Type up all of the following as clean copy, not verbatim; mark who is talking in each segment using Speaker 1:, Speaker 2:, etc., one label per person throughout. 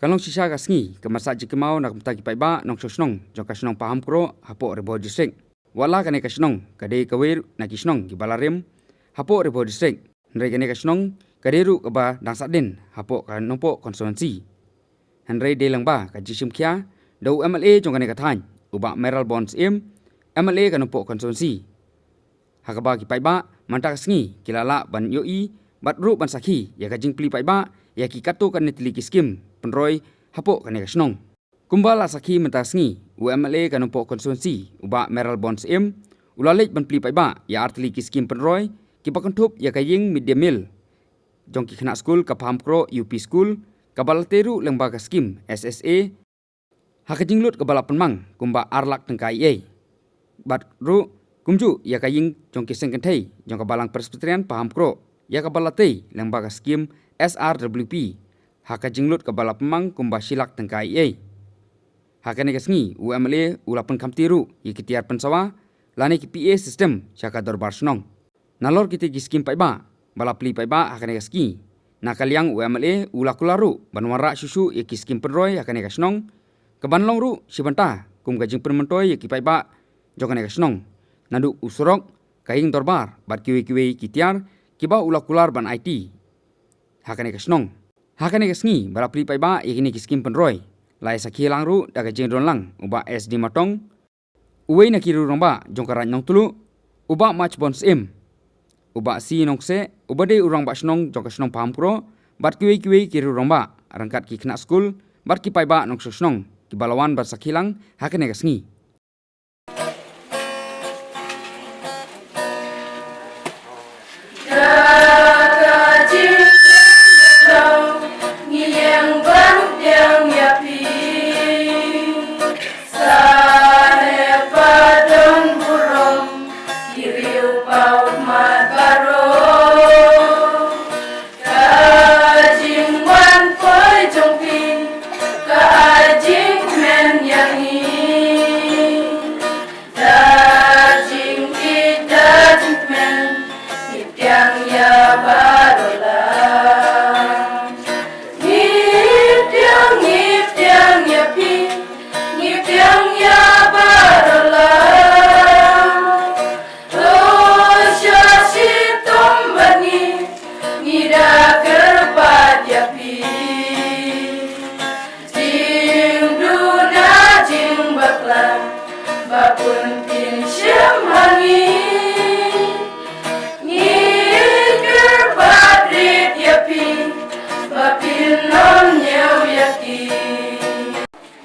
Speaker 1: Kalong sisa kasngi kemasa jikemau nak mta ki paiba nong Shnong jong ka Shnong Pahamkroh hapo rebo district. Wala kane ka Shnong kade kawir na ki Shnong ki balarem hapo rebo district. Ndre kane ka Shnong kaderu ka ba dang sadin hapo ka nompo konstituensi. Handre delang ba ka jisim kya dau MLA jong kane ka than uba meral bonds MLA ka nompo konstituensi. Hakaba ki paiba manta kasngi kilala ban yoi batru ban sakhi ya ka jingpli paiba ya ki kato kan tylli ki skhim pynroi hapo kan ka Shnong. Kumbala sakhi mentasngi MLA kan nompo konstituensi uba meral bonds ulalej ban pli paiba ya tylli ki skhim pynroi ki pakantup ya ka ying mid day meal jong ki khana school ka Pahamkroh UP school ka balateru lembaga skhim SSA haka jinglut ka balapan mang kumba arlak teng KIA batru kumju ya ka ying jong ki sengkenthei jong ka balang presbyterian Pahamkroh ya ka balatei lembaga skhim SRWP haka jinglut ka bala pemang kumba silak teng KIA. Haka ne kasngi MLA ulapan kamtiru ikitiar pensawa lane ki PA system syaka dorbar Shnong. Nalor kiti ki skim paiba bala pli paiba haka ne kasngi. Nakaliang MLA ulakularu banwara susu ki skim pynroi haka ne Shnong. Kebanlong ru sibanta kum ka jingmyntoi ki paiba jokane Shnong. Nadu usurok kaing dorbar bat kiwe kitiar kiba ulakular ban IT. Haka ne Shnong. Haka ne kasngi bala pli paiba ikini ki skim pynroi. Lai sakhi langru daga jingron lang uba SD matong. Uwe na kiru rongba jongkara nyong tulu uba match bonds uba si nong se uba de urang ba Shnong jongka Shnong Pahamkroh bat kiwe kiru rongba rangkat ki khna school bat ki paiba nong Shnong ki balawan bat sakhi lang haka ne kasngi.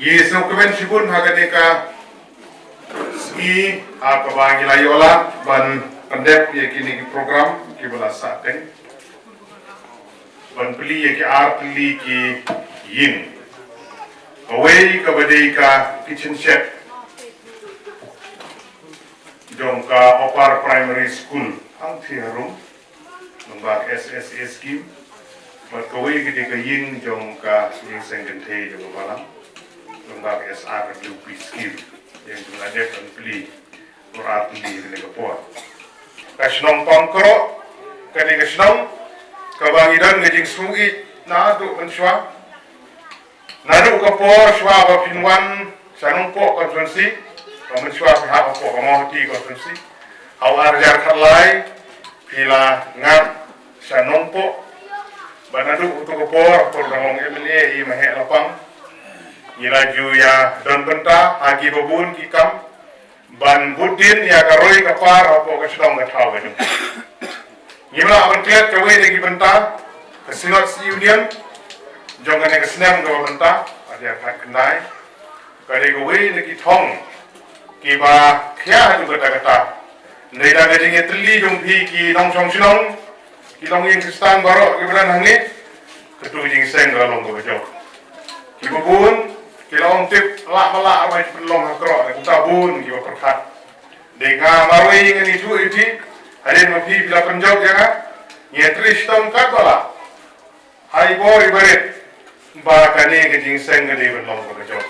Speaker 2: Yes, dokumen sibun haganeka ski akabangi layola ban pendep ye kini ki program ki bala sateng ban pli ye ki artli ki yin away ka badai ka kitchen chef jongka opar primary school ang thiarum nombak SSA scheme bat kawai ki ka yin jongka yin sengente jong balang lembaga SRWP skill yang mengajar dan beli berarti di negara. Shnong Pahamkroh, kini Shnong, kebangidan ngejing sungi nadu menswa, nadu kapor swa bapinwan sanungpo konstitusi, menswa pihak kapor kamohti konstitusi, awar jar kalai, pila ngat sanungpo, banadu untuk kapor dangong MLA mahek lapang. Nilaju ya don benta hagi babun kikam ban budin ya karoi kapar apa ke Shnong gatau itu. Nila akan tiat kawai lagi benta kesinot union jangan yang kesenam kau benta ada kat kendai kare kawai lagi thong kiba kya juga kata nida gadingnya tylli jong pi ki nong Shnong ki nong yang Kristen baru kiberan hangi ketu jing seng galong kau jauh kiba bun kilong tip lah ramai pelong hakro kita bun kiba perkat dengan marwai yang ini tu iti hari mapi bila penjog ya nyetris tom katwala hai bori berit ba kani gejing seng gede pelong ko jog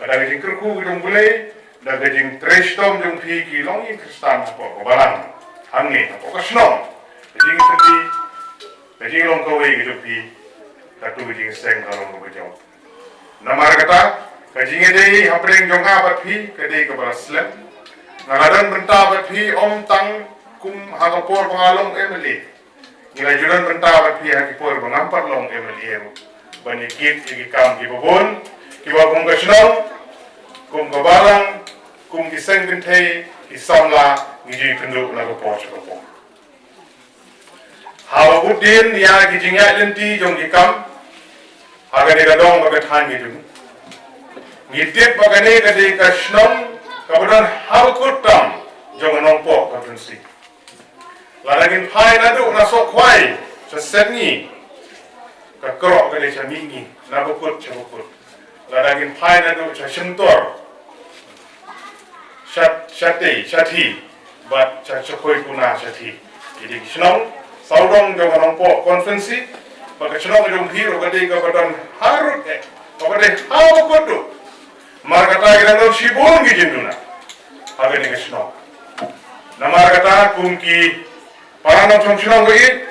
Speaker 2: pada gejing kerku gidong bulai da gejing tres tom jong pi kilong yang Kristen ko balang hangi ko ka Shnong gejing tadi long ko wei gido pi tatu gejing seng kalong ko jog Namar kata kajinge dei hapreng jonga bat phi kadei ke baslem. Ngaladan benta bat phi om tang kum hakapor pangalong MLA. Ngilai juran benta bat phi hakapor bangampar long MLA. Banikit igi kam gibobon kibabung kasnong kum kabalang kum kiseng bintei isamla ngiji kenduk na kapor kapor. Hawa budin ya gijinga lenti jong ikam agane gadong bagathan ngidung. Ngitip bagane kadi kasnong kabadan harukutam jong nongpo kapunsi. Ladagin pai nadu nasok kwai sesengi kakrok kadi chamingi nabukut chabukut. Ladagin pai nadu chashimtor shati bat chachokoi puna shati. Jadi kisnong saudong jong nongpo konferensi maka Shnong jong hiro kadi kabadan harut kabade harukutu. Markata kirang sibun gijinduna. Agane Shnong. Namarkata kumki paranong chong Shnong goi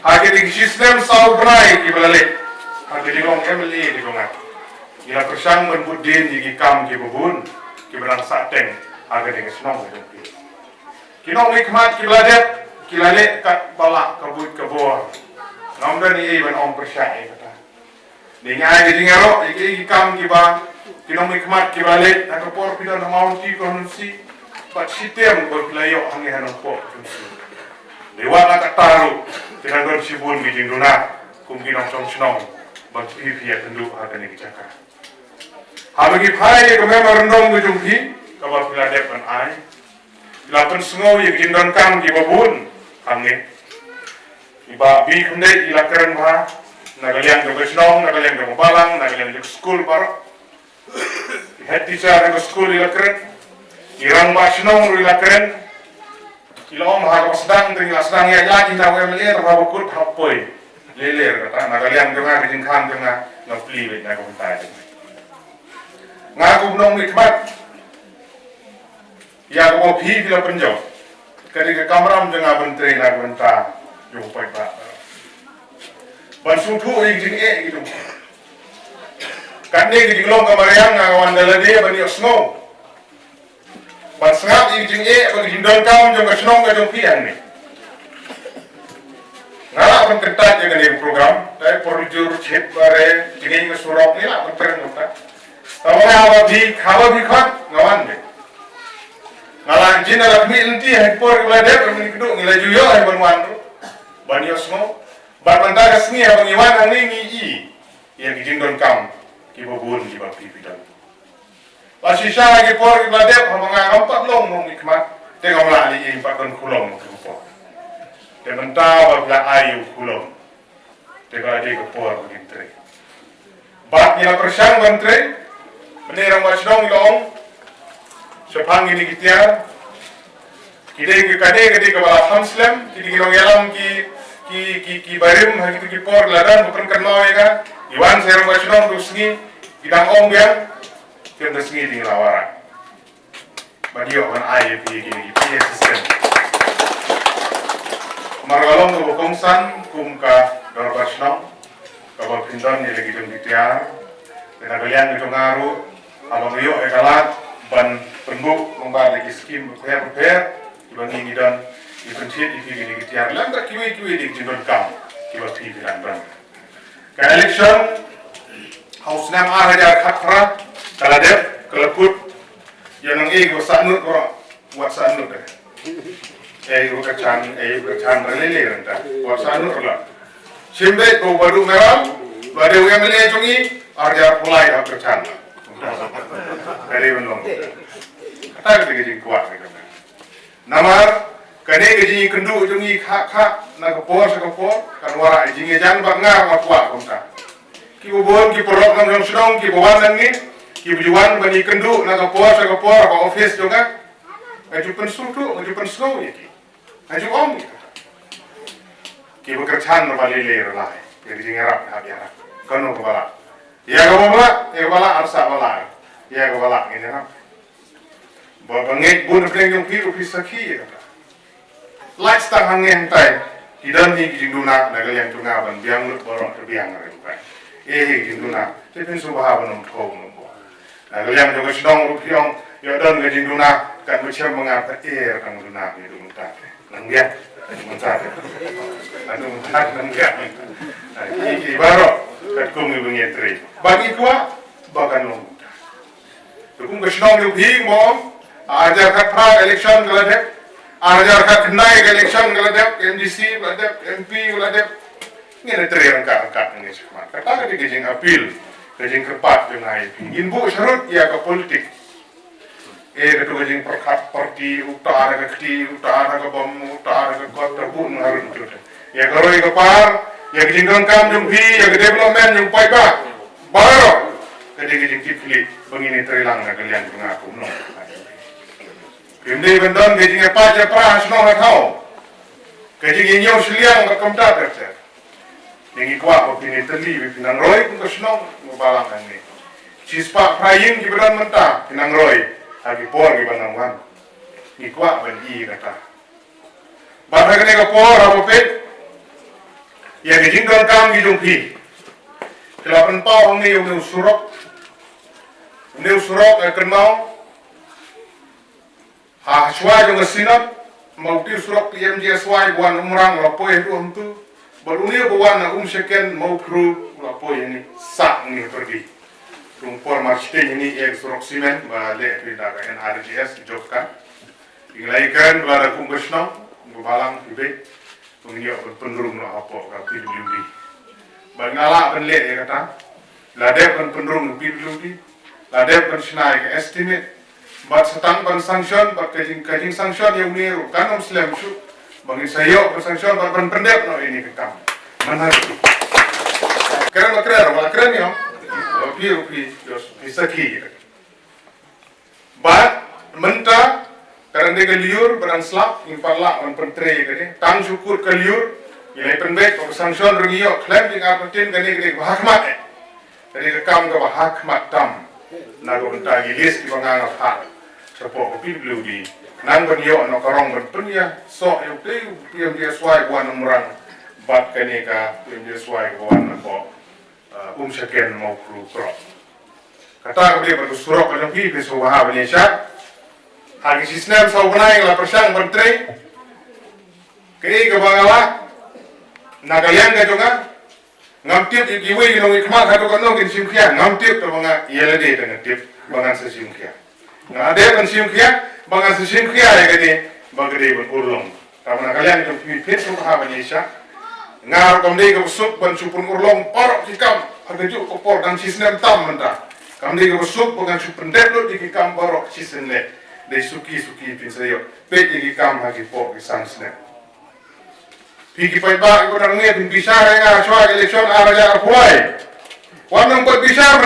Speaker 2: hage di sistem sau brai ki balale. Hage di long MLA di longa. Ila persang menbudin di kam ki bubun ki berang sateng hage di Shnong jong pi. Kinong nikmat ki beladet ki lale kat balak kabut kabor. Namdan ni ban om persyai kata. Dengan di ngaro iki kam ki ba kinong nikmat ki beladet nak kapor pidan maunti konsi pat sitem ko pilayo hangi hanon po. Dewa na kataru tinanggon sibun gijing duna kum ginong song Shnong bang pipi ya kenduk hagane gijaka. Habagi phai ko memang rendong gujung hi kabar piladep an ai. Lapan sengow ye gijing kam gi babun hangi. Iba bi kunde ila keren ba nagaliang do Shnong nagaliang do balang nagaliang do school baro. Head teacher ng school ila keren. Irang ba Shnong ila keren. Ila om harap sedang dengan sedang ya lagi na MLA ra bakut hapoi. Leler kata nagaliang do nga gijing kham do nga ngapli wet na ko tay. Ngaku nong nikmat. Ya ko phi bila penjau. Kadi ke kamram dengan menteri na benta yo pai ba. Ban sutu gijing gitu. Kan ni gijing long kamariang ngawan dalade bani Snow. Ban sengap gijing bagi jindon kam jong Shnong ka jong pian ni. Ngala ban ketat je ni program, tai porjur chep bare jingi ke surok ni lah peren uta. Tawa awa bi khawa bi khat ngawan ni. Ngala jin ala mi enti hai por glade permi keduk ngila juyo hai ban wan tu. Ban Snow ban banta kasni abang iwan ani ngi i. Ya jindon kam ki bobun ki ba pi pidan. Pasisya lagi por ibadep hamanga empat long nong nikmat tengok lah li empat kon kulong ko. Te menta ba ayu kulong. Te ba di ko por mentre. Bat ni la persang mentre. Menerang ba Shnong long. Sepang ini kitia. Kidai ke kade kade ke bala hamslam kidi long yalam ki barim hagi ki por ladan bukan kenal ya kan. Iwan serang ba Shnong rusni kidang om biang kita sengi di lawaran. Badio kan air pi sistem. Margalong ko kongsan kum ka darba Shnong ka pindan ni lagi jom ditiar. Dengan kalian itu ngaru abang yo ekalat ban penbuk ngombar lagi skhim repair dibangi ngidan dipencit di ditiar lambak kiwi di jindon kam kiwa pi bilan ban. Ka election House nam hajar khatra kaladep kelaput yang nang ego sanut ora buat sanut deh. Bukan relele renta. Buat sanut lah. Simbe ko baru meram, baru MLA jongi arjar pulai hak kecan. Dari menong. Kata kita kuat gitu. Namar kane gaji kendu jongi hak na kapor kan wara jinge jan bangar ma kuat konta. Ki bobon ki porok nang Shnong ki bawan nang ni ki bujuan bani kendu na kapor ka office jonga ngajupan sutu ngajupan slow ni ngaju om ki bekerjaan balile relai jadi ngarap hadiah kono ko bala ya ko bala arsa bala ya ko bala ni na ba bangit bun pleng yung piru pisaki lights tang hangeng tai kidan ni jinduna nagal yang tunga ban biang lut borok terbiang re jingduna tipin subha banum thong no kalian juga Shnong Pahamkroh ya don ke jingduna kan macam mengapa kang duna ni dum ta nangya mentar nangya iki baro kat kung ibeng tri bagi kuat bagan long kung ke Shnong yu hi mo ajar kat pra election galadep ajar kat kendai election galadep MDC galadep MP galadep ngene tri angkat ni semua kata ke jing apil ke jing kepat dengan inbu syarut ya ke politik ketu ke jing perkat parti utara ke kti utara ke bom utara ke kota bun harun tu ya ke roi ke par ya ke jing kam jung bi ya ke development jung pai ba baro ke jing kipli bengini trilang na kalian mengaku no Kini bendon ke jing apa je pra Shnong Pahamkroh ke jing nyo sliang ke komta tercer yang ikwa opini tylli pynroi pun Shnong balang ni cispa praying di badan mentah pynroi agi por di badan wan ikwa bagi kata bahkan ni ke por apa pet ya ke jingdon kam gi jungpi kelapan pau ni uni surok kenau shwa jung sinat mau ti surok PMJSY buan umrang lapoi tu tu barunia bawa seken mau kru lapo ini sak ni pergi rumpor marchte ini surok simen balik di daga NRGS jobkan ingaikan bala kum Shnong balang tibe tungyo penrung no apo ka PWD bangala benle kata ladep penrung PWD ladep snai ke estimate bat setang ban sanction bat kajing sanction yang ni kan muslim su bagi saya sanction bat pendep no ini kekam mana keren ya pi bisa ki bat menta karena dia liur beran slap impala on pentre gede tang syukur ke liur ilai pendek ko sanction rengio klaim di ngapatin gede gede hakmat jadi kekam ke hakmat tam nago enta gilis di bangang hak sepo pi blue di nang benio no karong benpenya so yo pi dia swai buan umrang bat kani ka dia swai buan ko seken mau kru krok kata ko dia bersurok ka pi beso ha benisha hagi sistem sa unai la persang bentre kei ka bangala nagayang ka jonga ngamtip iwi no ikma ka to no kin simkhia ngamtip to banga yelede ta ngatip bangan sa simkhia ngade kan simkhia bangan sa simkhia ya gede bagade bon urlong tamana kalian to pi so ha benisha ngar kamde ka sup ban supun urlong porok sikam ada juk ko por dan sistem tam menta kamde ka sup bangan supun deplo di kam porok sistem le de suki pin sayo pe di kam hagi por ki sansne pigi pai ba ko dan nge bin bisar nga chwa election ara ya huai wanang ko bisar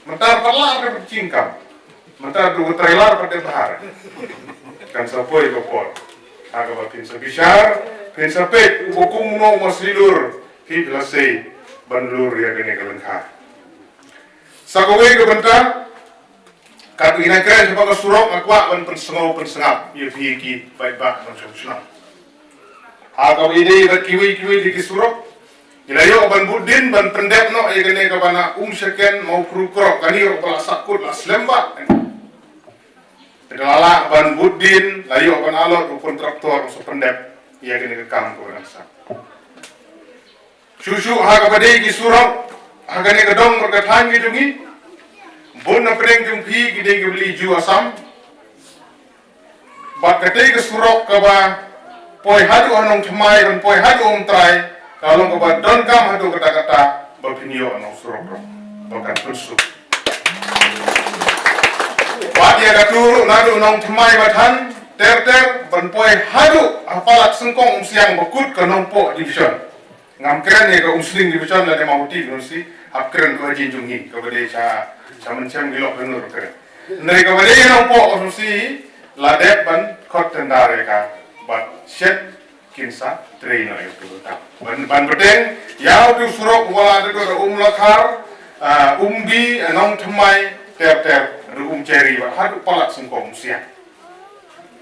Speaker 2: menta parlar ke cingkam menta du trailer pada bahar kan sapoi ko por aga ba pin sa bisar Pensapet hukum no maslilur hidlasei banlur ya gene galengka. Sagawe ke benta kat ina kren sebagai surok akwa ban pensengap ya fiki baik bak ban Shnong. Aga ide ba kiwi di surok. Ilayo ban budin ban pendek no ya gene ka bana seken mau krukrok kani ro pala sakut las lemba. Kedalala ban budin layo ban alot kontraktor so pendek ia kena kekam ko rasa susu haga badai ki surau haga ne gedong berkatan gi dungi bon na preng jung phi gi de gi beli ju asam bat kate ke surau ka ba poi hadu anong thmai dan poi hadu trai kalau ka ba don kam hadu kata-kata ba pinio anong surau ro bakan tusu ba dia gaturu nadu anong thmai bathan ter berpoi hadu apalat sengkong siang bekut ke nompo division ngam keren ya ke sling division la mau ti nusi hap keren ko jinjungi ke bade cha mencem gilok benur keren neri ke bade nompo nusi la dep ban khot tendare ka bat shet kinsa trainer itu ta ban bedeng yau tu surok wala de lakhar umbi nong thmai ter ceri ba hadu palat sengkong siang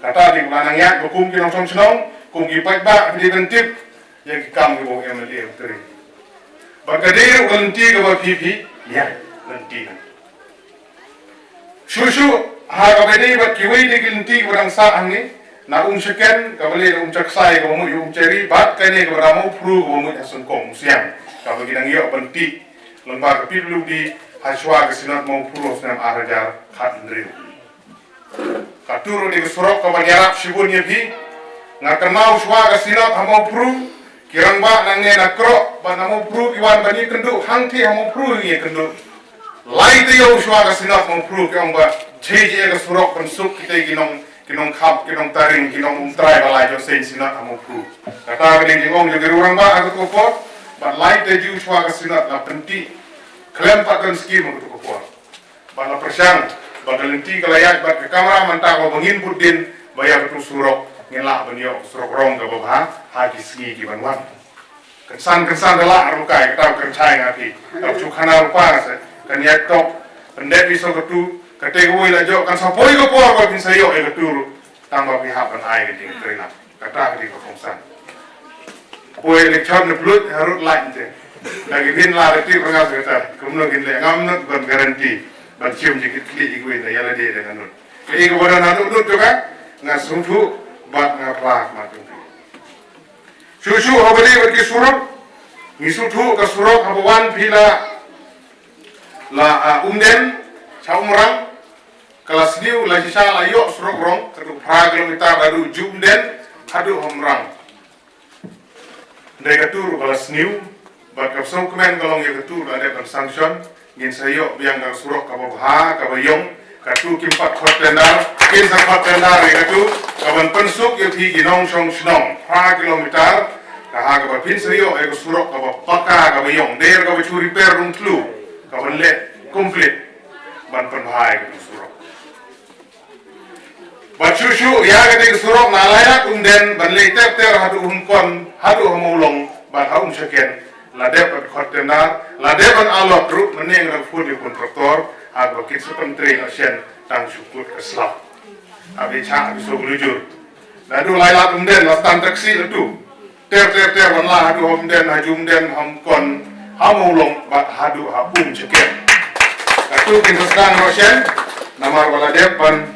Speaker 2: kata di manangnya hukum ki Shnong kum ki pai ba di bentip yang ki kam ki bo MLA utri Bagade ulenti ke pipi ya lenti. Shushu ha kabedi bat kiwi di lenti barang sa angni na seken kabali caksai kamu ceri bat kene kabaramu pru kamu asun kom siang kabagi nang yo benti lembar piblu di haswa kesinat mau pru senam arajar khat ndri katuru di surok kabanyarap shibunye bi ngakenau shwa kesinat mau pru kirang ba nangne nakro ba namo pru iwan bani kendu hangti mau pru ngi kendu lai te yo shwa kesinat mau pru kyang ba jeje ke surok pensuk kita kinong khap kinong taring kinong try balai jo sen sinat amo pru kata gini ngong jo gerurang ba aku kopot but like the ju shwa ka sinat la penti klem patun skhim aku kopot ba la persang ba galenti kalayat ba ke kamera manta ko bangin pudin bayar tu surok ngela banyo surok rong ka ba ha ki sgi ki banwan kensan dala arukai kata kencai ngati tak cukhana rupa se kanyat tok pendet biso ketu kategori la jo kan sapoi ko por ko bin sayo e turu tamba pihak kan ai ding trena kata di kongsan poe lekchon ne blut harut lain te lagi bin la reti pengas kata kumno gin le ngamnut ban garanti ban cium jikit kli igwe na yala de dengan nut ke ko bodan anu nut juga ngasungtu bat ngaplak matu shushu hobali berki surok ngisutu ka surok habawan pila la umden saumrang kelas niu la sisa la yo surok rong kadu kilometer baru jumden hadu homrang de gatur kelas niu bat kapsong kemen golong ye gatur ada ban sanction ngin sayo biang ga surok ka babha ka bayong katu kimpat khotendar kin sa khotendar ye gatu kaban pensuk ye thi ginong song shnong 5 kilometer ka ha ka pin sayo e surok ka paka ka bayong der ka churi per rung tlu ka ban le complete ban penbahai ke surok bachushu ya ke surok nalaya umden ban le ter hadu humkon hadu hamulong ban haum seken ladep at khotena ladep an alot ru meneng ran fudi kontraktor ag kit sepentre asien tang syukur keslap abi cha abi so lujur ladu lailat umden lastan taksi itu ter ban la hadu umden hajumden hamkon hamulong ban hadu habum seken Katu kintuskan Roshen, namar wala depan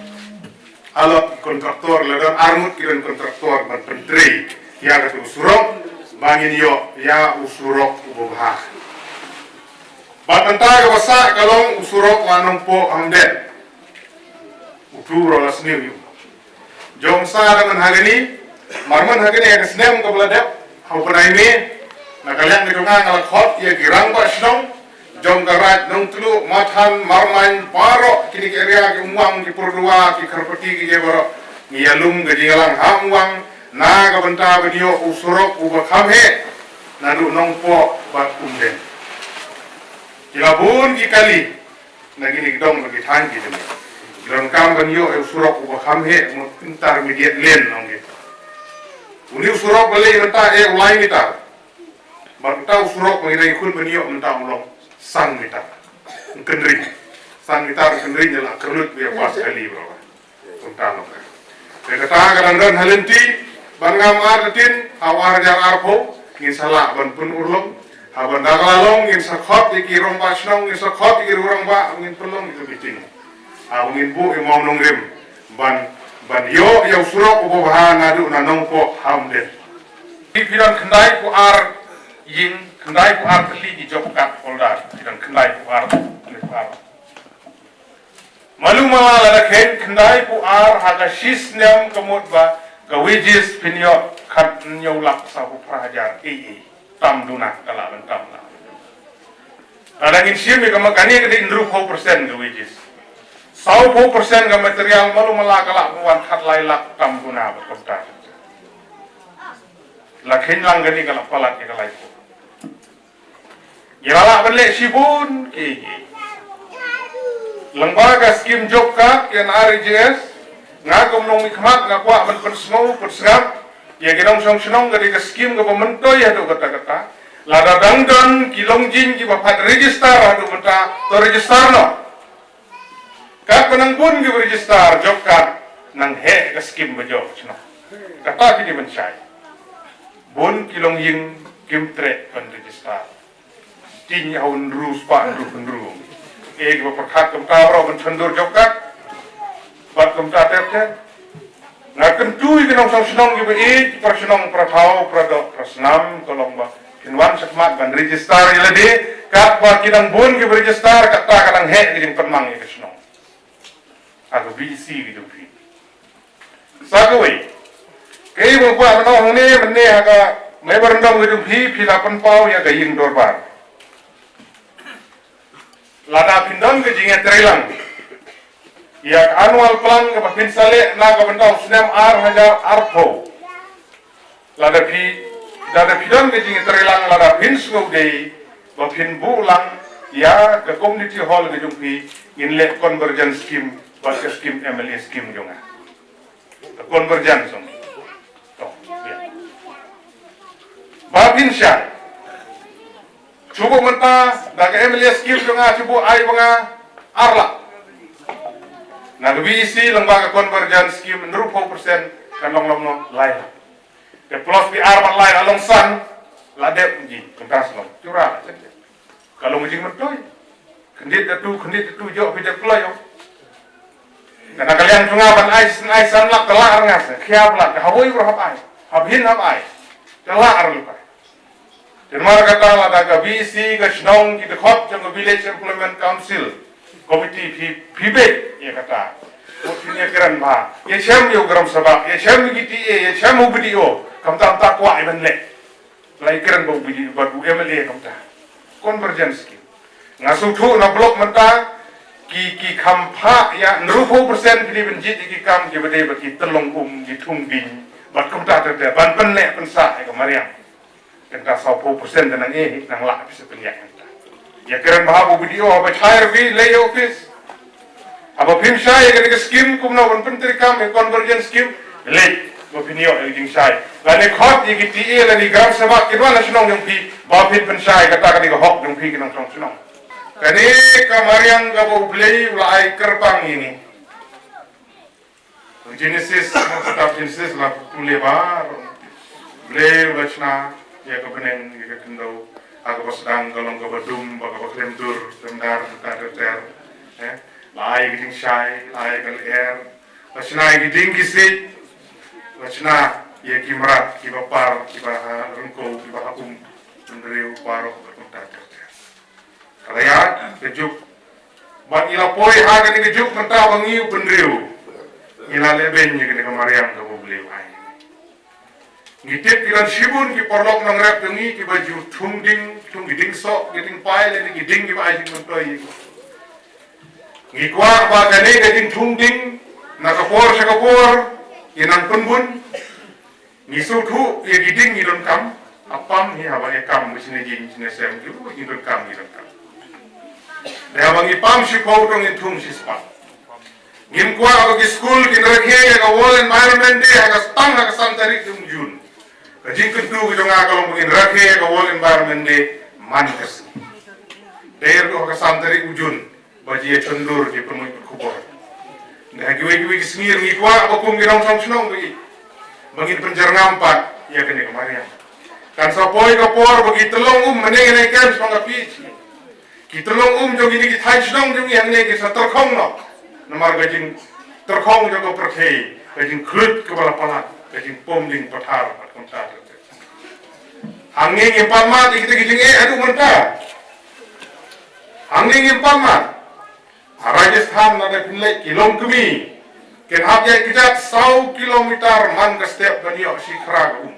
Speaker 2: alot kontraktor ladon armut kiran kontraktor ban pentri ya katu usurok bangin yo ya usurok ubah. Batanta kawasa kalong usurok lanong po hamden. Uturo las new yu. Jom sa dengan hagani marman hagani ya kesnem kabladep hau penaimi nakalian gedungan ngalakot ya girang ba Shnong jom karat nong tulu mathan marman paro kini area ki umwang ki purdua ki karpati ki jeboro ngiyalum gajingalang hamwang na ka benta banyo usurok ubakhamhe nadu nongpo bat umden kilabun ki kali nagini gidong bagi than ki demi gidong kam banyo usurok ubakhamhe intermediate lane nongge uni usurok bali menta ulai mitar banta usurok mengirai kun banyo menta ulong sang mitar kendri nyala kerut biar pas kali bro tentang apa kata kadang-kadang halenti bangam artin awar jar arpo ngin salah ban pun urlong haban dagalalong ngin sakhot iki romba Shnong ngin sakhot iki urang ba ngin pelong itu biting ngin bu mau nongrim ban yo surok ubo bahana du nanong po hamden pipiran kendai ku ar yin kendai ku ar teli di jokkat polda dan kendai ku ar malu mala la ken kendai ku ar haga shisnem kemut ba gawijis pinyo kat nyolak sabu prahajar tam duna kala bentam la ada ngin simi ka makani ke indru 4% gawijis 100% ka material malu mala kala buan khat lailak tam duna berkota la ken lang gani kala palat ke kala itu Yalak balik sibun lembaga skhim job card yang RJS ngagum nong mikmat ngakwa men persmo persngap ya genong song gadi ke skhim ke pementoi hadu kata-kata lada dangdan kilong jin ki bapat register hadu menta to register no kat penang pun ki register job card nang he ke skhim bejo chno kata ki mencai bun kilong ying kim tre pen register tin yaun ru spa ru ek ba perkhat kum ta bro ban thandur jokat bat kum ta tep na kentui ke nong Shnong gi be per Shnong prathau pradok prasnam kolong ba kinwan sakmat ban register ilade kat ba kinang bon gi register kat ta kadang he gi permang ke Shnong aga BC gi dupi sagoi kei mo pa no ne menne aga me berendam gi dupi philapan pau ya ga yin dorbar lada pindon ke jinge trelang ya annual plan ke pin sale na ga bentau snem ar hajar arpo lada pindon ke jinge trelang lada pin sngau dei ba pin bulang ya ke community hall ke jumpi inlet convergence scheme ba ke scheme MLA scheme jonga convergence song ba pin sha cuba mentah daga MLA scheme jonga cuba ai banga arla na BC lembaga convergence scheme 0% kan long lain ke plus di arman lain along san ladep ji kentas long curah kalau jingmyntoi kendit tu jo bidek pelayo karena kalian sungaban ai san lak telar ngas khiap lak hawoi berhap ai habhin hap ai telar lupa dan mara kata la daga BC ke Shnong ki dekhot jang village implement council committee pibet ya kata punya keran ba ya chem yo gram sabak ya chem giti ya chem video kam tam tak wa iban le lai keran bo video ba bu MLA kam ta convergence ki ngasu thu na blok menta ki khampa ya 0% kini benjit ki kam ki bade ba ki telong ki thung ding ba kam ta te ban pen le pen sa ai kamariang kenta 10% dan nang la bisa penyak ya keran ba bu video ba chair bi lay office apa pim saya ke scheme kum na ban pentri kam convergence scheme le opinio jing sai la ne khot yi ti e la ni gram sabak ki wala Shnong yang pi ba pin pen sai kata ka hok yang pi ki nang Shnong kani kamariang ga bo blei ulai kerpang ini Genesis Genesis la pulebar blei lachna ya ka benen ya kendo aga basdang galong ga badum ba ga kremtur temdar ter lai giting shai lai gal air lachna giting kisi lachna ye kimrat ki bapar ki ba rungko ki ba hakum ndreu paro ta Raya kejuk bat ila poi ha ke kejuk menta bangi pendriu ila leben ni ke kamariang ka bobli ai ngitip kiran sibun ki porlok nang rap tengi ki baju tung giding sok giding pai le giding ki ba jingmyntoi ngikwa ba gane giding tung ding na kapor sa kapor inang punbun ngisu thu ye giding ngidon kam apam hi haba e kam bisine jing sine sem ki ngidon kam Dah bagi pam si kau tong intung si spa. Ngim kuah aku ke school kita rakhe aga wall environment day aga stang aga santari tung Jun. Kajing kentu kita kalau mungkin rakhe aga wall environment day mankas. Daer tu aga santari Jun. Baji cendur di penuh kubur. Dah giwe kismir ngi kuah aku kum girong Shnong bagi. Bagi penjarang empat ya kene kemarin. Kan sapoi kapor bagi telong menengai kan semangat pici. Kita long jong ini kita Shnong jong yang ni kita terkong no, nomor gajing terkong jong perkei, gajing klut kepala palat, gajing pom ding pathar pat kontar. Angin impal mat kita gajing aduh mentah. Angin impal mat. Rajasthan ada pinlek kilom kemi, kenapa kita 100 kilometer man ke setiap banyak si kerag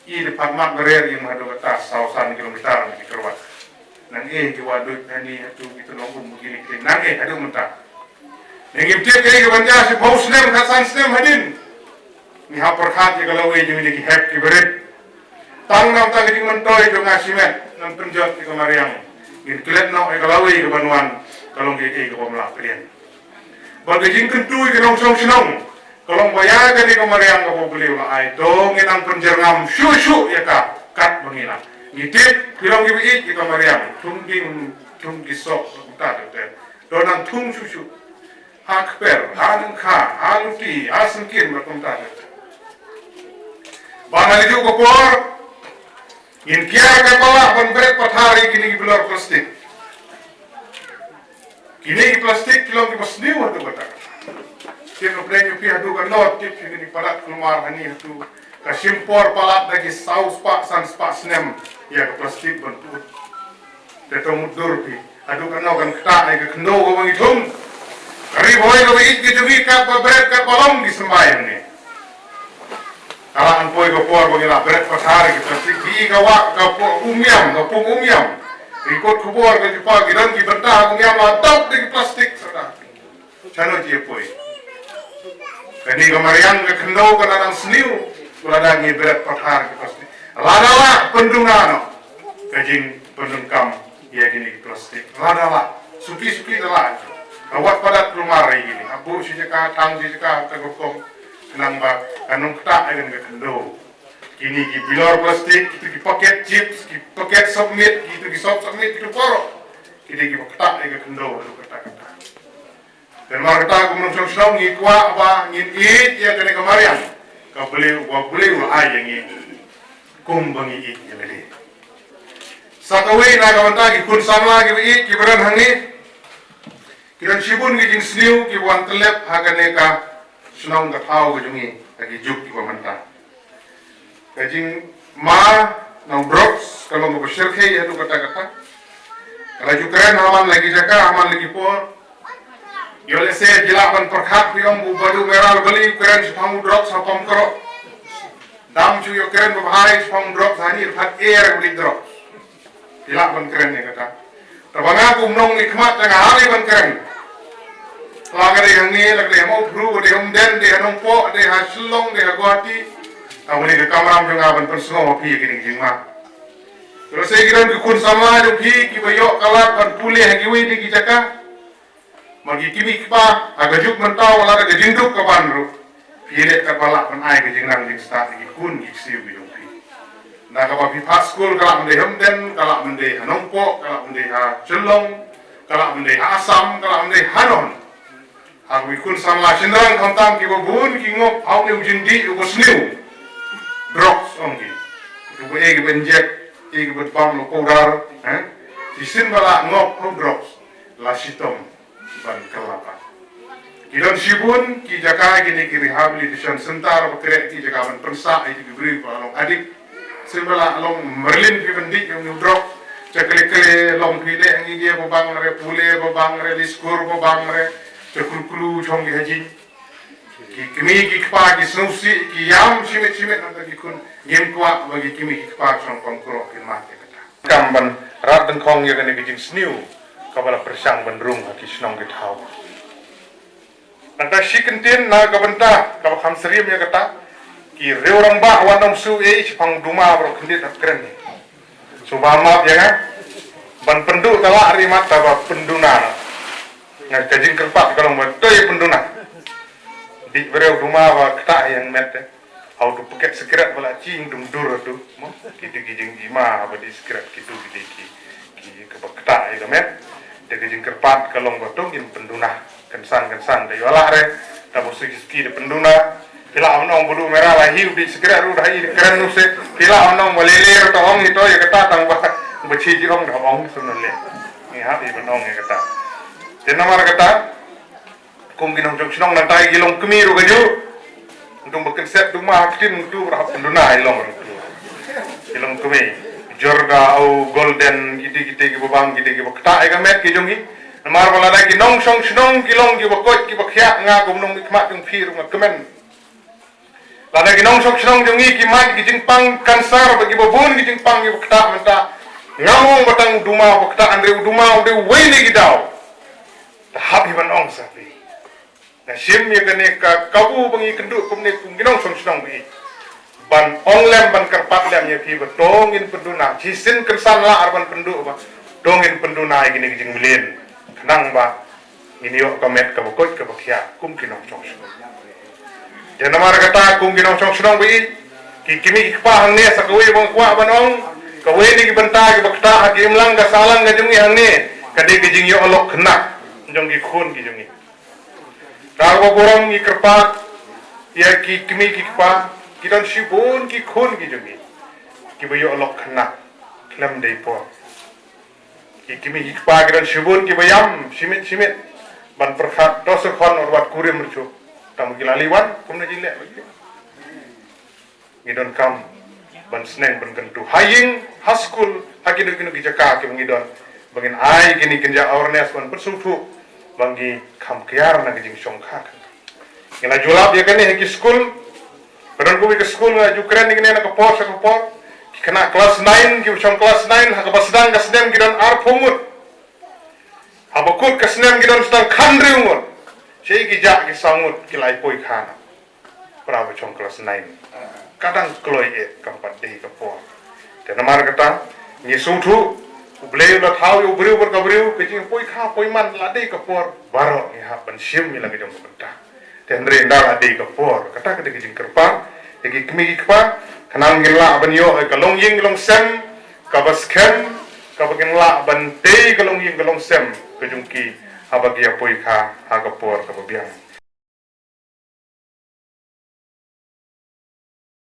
Speaker 2: Ini patmat berer yang ada batas 100 kilometer di kerwat. Nang jiwa duit nani tu kita nongum begini kita nang aduh mentah. Yang tiap kali ke banja si bau snem kasan snem hadin. Ni ha perkhat je kalau we jadi hep ki berit. Tang nam tang jingmyntoi jo ngasimet nam penjot ki kamariang. Ngin klet no kalau we ke banuan kalau ke pemlak pelien. Bagi jing kentu ke nong Shnong. Kalau bayar ke kamariang ke beli ai dong nang penjerngam syu ya ka kat bangila. Ngitip pirong gibi kita mariam tung gisok kita tu donang tung susu hakper halungka haluti asengkin berkontak. Bahkan itu kopor In kiar ka pala ban beret pathari kini bilor plastik. Kini plastik kilong ki pasniu tu kata. Kini pleng pi adu kan not tip kini padat kelumar hani tu. Ka simpor palat lagi saus pak san spak snem ya ka plastik bentuk. Teto mudur pi adu kan no kan kata ai ka kendo ko bangi thum. Kari boy ko ik ki jugi ka beret ka kolom di sembayang ni. Kalaan poi ko por bagi la beret pathari ki plastik di ka wa ka umyam ka pung umyam. Ikut kubur ke jumpa gidan ki bentah aku yang latop di plastik sudah. Chano je poi. Kini kemarian ke kendo ke dalam seniu kulada ngi berat pathar ke plastik. Ladalah pendungan kajing pendungkam ia gini plastik. Ladalah suki-suki dalah. Awak padat rumah ini. Abu si jeka tang si jeka tegokong kenang ba kanung tak agen ke kendo. Kini ki bilor plastik, itu ki paket chips, ki paket submit, itu ki submit itu poro. Kini ki paketak ke kendo lu kata-kata. Dan mar kata aku menung Shnong ngi kwa apa ngin it ya kene kemarian. Kau beli ai yang ngi kum bangi it ya beli. Sakawe na kawanta ki kun samla ki it ki beran hangi. Kiran sibun ki jing sniu ki wan telep hagane ka Shnong ka thau ki jungi ki juk ki pamanta. Kajing ma nang drops kalau mau bersirke ya tu kata-kata. Kalau jukren aman lagi jaga aman lagi por. Yo lese jilapan perkhat piom bu badu merah beli keren sepang drops sapam kro. Dam cu yo keren bahai sepang drops hani phat air beli drops. Jilapan keren ya kata. Tabang aku menong nikmat jangan hari ban keren. Lagare yang ni lagare mau bru de den de nong po de haslong de Guwahati. Aku ni ke kamera menjengah ban persengau pi kini jingma. Terus saya kira kun sama jo pi ki bayo kalat ban pulih hagi wi di jaka. Magi kimi kipa aga juk mentau wala ga jinduk ka banru. Pi le ka balak ban ai ke jingnang jing start ki kun ki siu bi pi. Na ka ba pi pas school kala mende hamden kala mende hanongpo kala mende ha chelong kala mende ha asam kala mende hanon. Aku kun sama sindrang khantam ki bun ki ngop au ne ujindi u sniu. Drops ongi. Itu egi benjek, egi betpam lo powder, Disin bala ngop ho drops, lasitom ban kelapa. Kidon sibun ki jaka gini ki rehabilitation center bakre ki jaka ban persa itu diberi palong adik. Sembala long merlin ki bendik yang drop, cekle-kle long pile ngi dia babang re pule babang re diskur babang re cekulu chong haji. Kimi ki kpa ki snusi ki yam simit nanti ki kun game tua bagi kimi ki kpa Shnong Pahamkroh ki mat kata. Kamban rat dan kong ya kene ki jing sniu kabala persang bandrung ki Shnong ki thau. Nanta shikentin na kabanta kaba kham serim ya kata ki reurang ba wanong su e sipang duma bro kendit keren ni. Subama ya kan ban pendu kala ari mata ba penduna. Ngai kajing kerpak kalau matoy penduna. Di bereu rumah wa kata yang mete au tu paket sekret bala cing dum dur tu mo kita gijing jima ba di sekret kitu ki ke kata itu met de gijing kerpat kalong batung in penduna kensan de wala re ta ski de penduna pila onong bulu merah lah hiu di sekret ru dai keren nu se pila onong walele to ong itu ya kata tang ba bechi ji ong da ong sunole ni ha bi benong ya kata de namar kata kung ginong Shnong nantai gilong kemiru gaju untuk berkonsep rumah aktin tu berapa penduna ilong gilong kemi jorga au golden gitu babang gitu bakta ai gamet gijongi namar wala da ginong Shnong gilong gi bakot gi bakhya nga gumnong ikmat yung phir ng kemen lada ginong Shnong jongi gi mat gi jingpang kansar bagi babun gi jingpang gi bakta menta ngamong batang duma bakta andre duma ude wele gi daw tahap hiban ong sapi. Nah, sim ya kene ka kabu bangi kenduk kumne ginong Shnong bi. Ban onlem ban kerpat lem ya pi betongin penduna. Jisin kersan la arban penduk ba. Dongin penduna gini jingmlin. Kenang ba. Ini yo komet ka bokot ka bakhya kum ginong Shnong. Ya namar kata kum ginong Shnong bi. Ki kimi ikpa hangne sakawe bang kwa banong. Kawe ni benta ki bakta hakim lang ka salang ga jungi hangne. Kade ki jing yo olok kena. Jong ki khun ki jungi. Kalau borong ki kerpat, ya ki kimi ki kpa, ki don sibun ki khun ki jungi. kibayo alok kena klem dei po kimi ikpa gidan shibun kibayam simit ban perkhat tosokon orwat kurim mercu tam gilaliwan kumna jile ngidon kam ban sneng ban gentu haying haskul hakinu kinu kijaka ki ngidon bangin ai kini kinja awareness ban persutu bangi kam kiar na gijing songkha ngila julap ya kani heki school padon ko ke school nga Ukraine ngine na kapor sa kapor kena kelas 9 ki usang kelas 9 hakabasdang kasdem gidon ar pomut habakut kasnem gidon stang khandri umur sei ki ja ki samut ki lai poi khana pra chong kelas 9 kadang kloi kampat dei kapor te namar kata ni sutu ubleu la thau yu breu ber kabreu ke jing poi kha poi man la dei kapor baro ni ha ban sim mi lagi dong benta te ndre nda la dei kapor kata ke jing kerpa ke kimi kpa kanang gila ban yo kalong ying long sem ka skhim ka bagin la ban dei kalong ying kalong sem ke jung ki ha bagia poi kha ha kapor ka biang